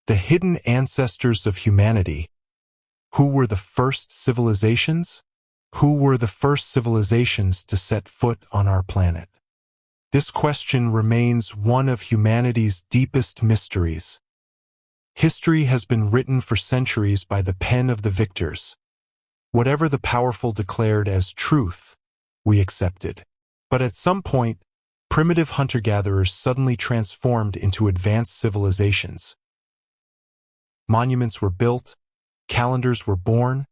The hidden ancestors of humanity. Who were the first civilizations? Who were the first civilizations to set foot on our planet? This question remains one of humanity's deepest mysteries. History has been written for centuries by the pen of the victors. Whatever the powerful declared as truth, we accepted. But at some point, primitive hunter-gatherers suddenly transformed into advanced civilizations. Monuments were built, calendars were born,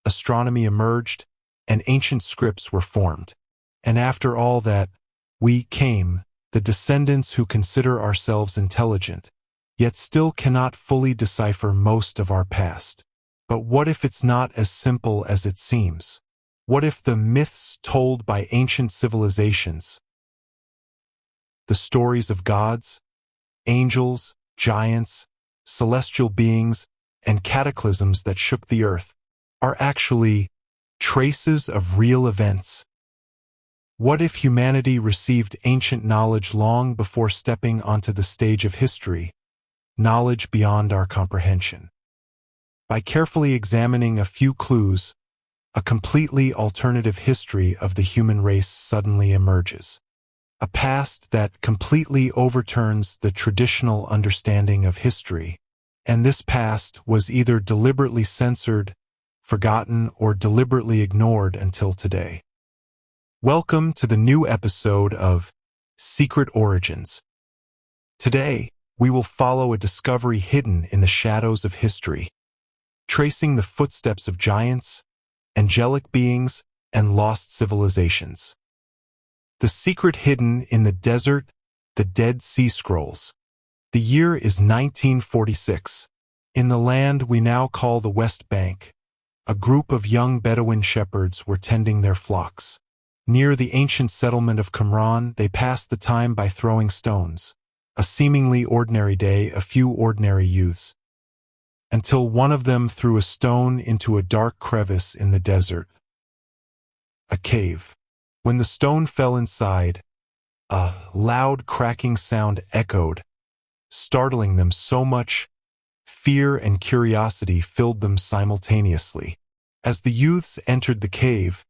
astronomy emerged, and ancient scripts were formed. And after all that, we came, the descendants who consider ourselves intelligent, yet still cannot fully decipher most of our past. But what if it's not as simple as it seems? What if the myths told by ancient civilizations, the stories of gods, angels, giants, celestial beings, and cataclysms that shook the earth, are actually traces of real events? What if humanity received ancient knowledge long before stepping onto the stage of history, knowledge beyond our comprehension? By carefully examining a few clues, a completely alternative history of the human race suddenly emerges. A past that completely overturns the traditional understanding of history. And this past was either deliberately censored, forgotten, or deliberately ignored until today. Welcome to the new episode of Secret Origins. Today, we will follow a discovery hidden in the shadows of history, tracing the footsteps of giants, angelic beings, and lost civilizations. The secret hidden in the desert, the Dead Sea Scrolls. The year is 1946. In the land we now call the West Bank, a group of young Bedouin shepherds were tending their flocks. Near the ancient settlement of Qumran, they passed the time by throwing stones. A seemingly ordinary day, a few ordinary youths. Until one of them threw a stone into a dark crevice in the desert. A cave. When the stone fell inside, a loud cracking sound echoed, startling them so much, fear and curiosity filled them simultaneously. As the youths entered the cave,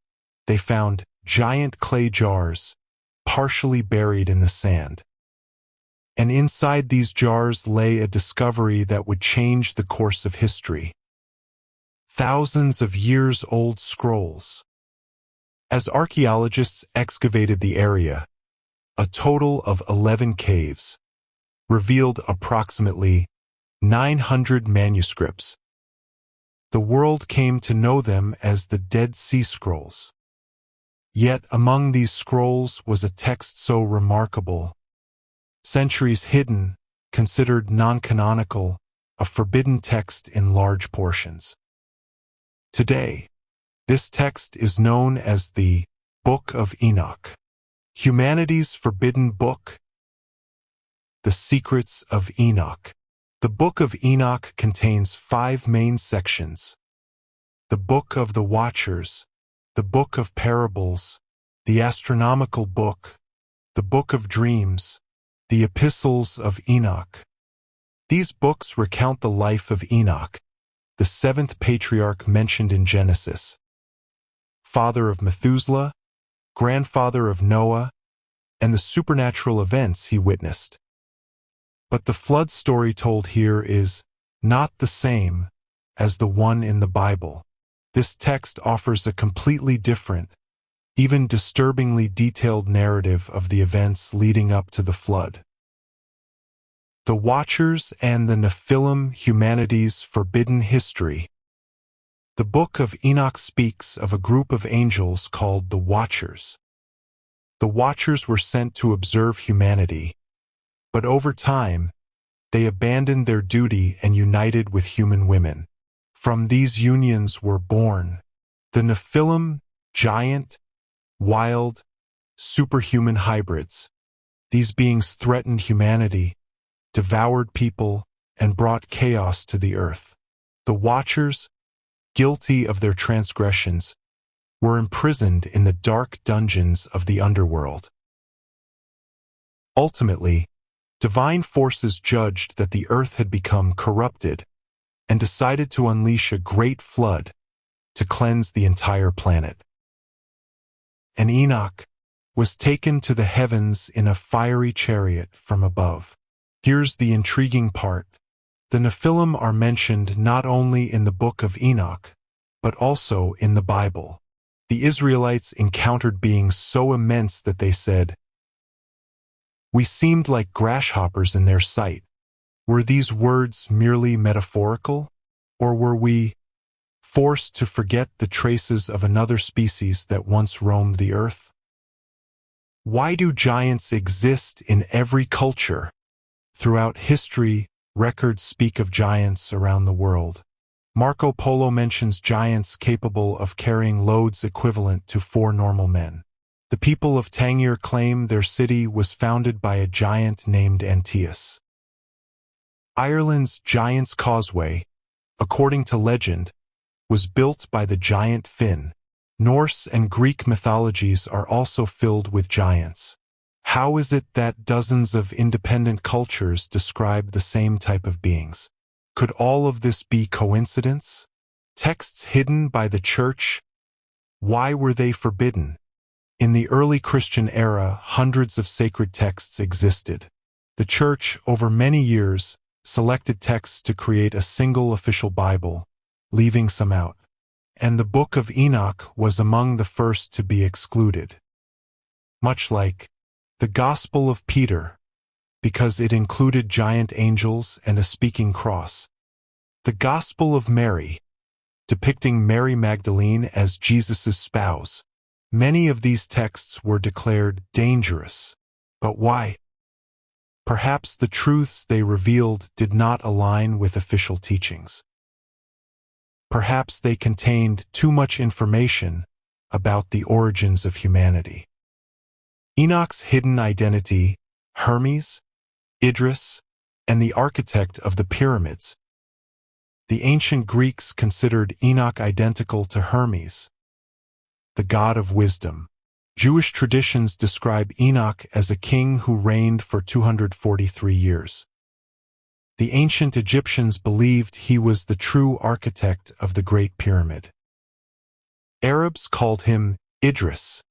they found giant clay jars, partially buried in the sand. And inside these jars lay a discovery that would change the course of history. Thousands of years-old scrolls. As archaeologists excavated the area, a total of 11 caves revealed approximately 900 manuscripts. The world came to know them as the Dead Sea Scrolls. Yet among these scrolls was a text so remarkable, centuries hidden, considered non-canonical, a forbidden text in large portions. Today, this text is known as the Book of Enoch, humanity's forbidden book. The Secrets of Enoch. The Book of Enoch contains 5 main sections: the Book of the Watchers, the Book of Parables, the Astronomical Book, the Book of Dreams, the Epistles of Enoch. These books recount the life of Enoch, the 7th patriarch mentioned in Genesis, father of Methuselah, grandfather of Noah, and the supernatural events he witnessed. But the flood story told here is not the same as the one in the Bible. This text offers a completely different, even disturbingly detailed narrative of the events leading up to the flood. The Watchers and the Nephilim, humanity's forbidden history. The Book of Enoch speaks of a group of angels called the Watchers. The Watchers were sent to observe humanity, but over time, they abandoned their duty and united with human women. From these unions were born the Nephilim, giant, wild, superhuman hybrids. These beings threatened humanity, devoured people, and brought chaos to the earth. The Watchers, guilty of their transgressions, were imprisoned in the dark dungeons of the underworld. Ultimately, Divine forces judged that the earth had become corrupted and decided to unleash a great flood to cleanse the entire planet. And Enoch was taken to the heavens in a fiery chariot from above. Here's the intriguing part. The Nephilim are mentioned not only in the Book of Enoch, but also in the Bible. The Israelites encountered beings so immense that they said, "We seemed like grasshoppers in their sight." Were these words merely metaphorical, or were we forced to forget the traces of another species that once roamed the earth? Why do giants exist in every culture? Throughout history, records speak of giants around the world. Marco Polo mentions giants capable of carrying loads equivalent to 4 normal men. The people of Tangier claim their city was founded by a giant named Antaeus. Ireland's Giant's Causeway, according to legend, was built by the giant Finn. Norse and Greek mythologies are also filled with giants. How is it that dozens of independent cultures describe the same type of beings? Could all of this be coincidence? Texts hidden by the Church? Why were they forbidden? In the early Christian era, hundreds of sacred texts existed. The Church, over many years, selected texts to create a single official Bible, leaving some out. And the Book of Enoch was among the first to be excluded. Much like the Gospel of Peter, because it included giant angels and a speaking cross. The Gospel of Mary, depicting Mary Magdalene as Jesus' spouse. Many of these texts were declared dangerous. But why? Perhaps the truths they revealed did not align with official teachings. Perhaps they contained too much information about the origins of humanity. Enoch's hidden identity, Hermes, Idris, and the architect of the pyramids. The ancient Greeks considered Enoch identical to Hermes, the god of wisdom. Jewish traditions describe Enoch as a king who reigned for 243 years. The ancient Egyptians believed he was the true architect of the Great Pyramid. Arabs called him Idris,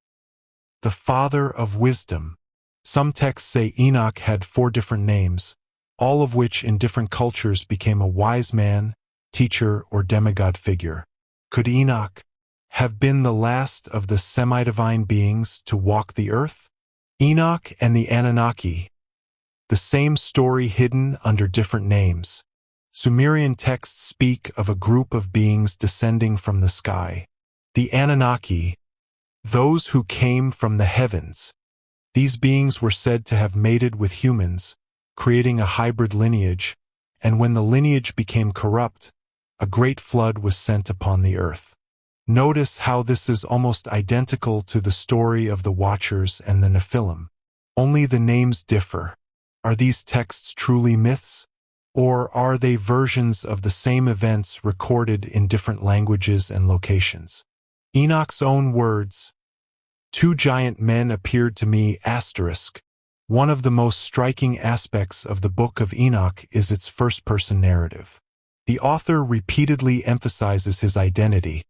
the father of wisdom. Some texts say Enoch had 4 different names, all of which in different cultures became a wise man, teacher, or demigod figure. Could Enoch have been the last of the semi-divine beings to walk the earth? Enoch and the Anunnaki, the same story hidden under different names. Sumerian texts speak of a group of beings descending from the sky. The Anunnaki, those who came from the heavens. These beings were said to have mated with humans, creating a hybrid lineage, and when the lineage became corrupt, a great flood was sent upon the earth. Notice how this is almost identical to the story of the Watchers and the Nephilim. Only the names differ. Are these texts truly myths? Or are they versions of the same events recorded in different languages and locations? Enoch's own words, "2 giant men appeared to me." One of the most striking aspects of the Book of Enoch is its first-person narrative. The author repeatedly emphasizes his identity,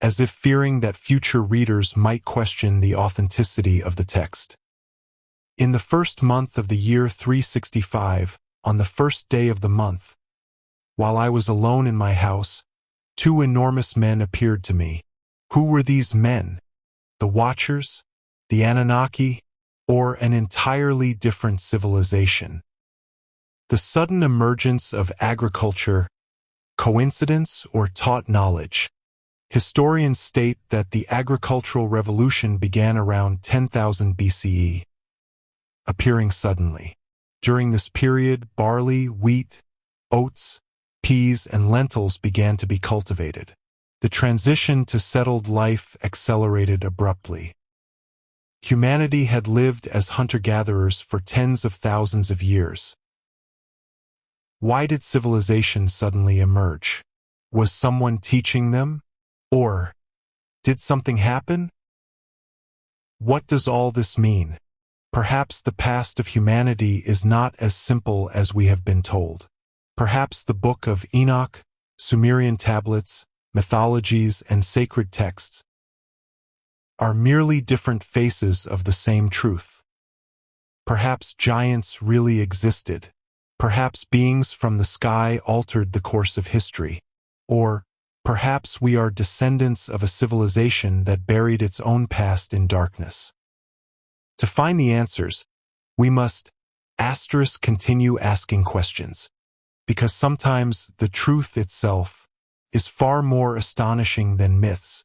as if fearing that future readers might question the authenticity of the text. In the first month of the year 365, on the first day of the month, while I was alone in my house, 2 enormous men appeared to me. Who were these men? The Watchers? The Anunnaki? Or an entirely different civilization? The sudden emergence of agriculture, coincidence or taught knowledge? Historians state that the agricultural revolution began around 10,000 BCE, appearing suddenly. During this period, barley, wheat, oats, peas, and lentils began to be cultivated. The transition to settled life accelerated abruptly. Humanity had lived as hunter-gatherers for tens of thousands of years. Why did civilization suddenly emerge? Was someone teaching them? Or did something happen? What does all this mean? Perhaps the past of humanity is not as simple as we have been told. Perhaps the Book of Enoch, Sumerian tablets, mythologies, and sacred texts are merely different faces of the same truth. Perhaps giants really existed. Perhaps beings from the sky altered the course of history. Or perhaps we are descendants of a civilization that buried its own past in darkness. To find the answers, we must continue asking questions, because sometimes the truth itself is far more astonishing than myths.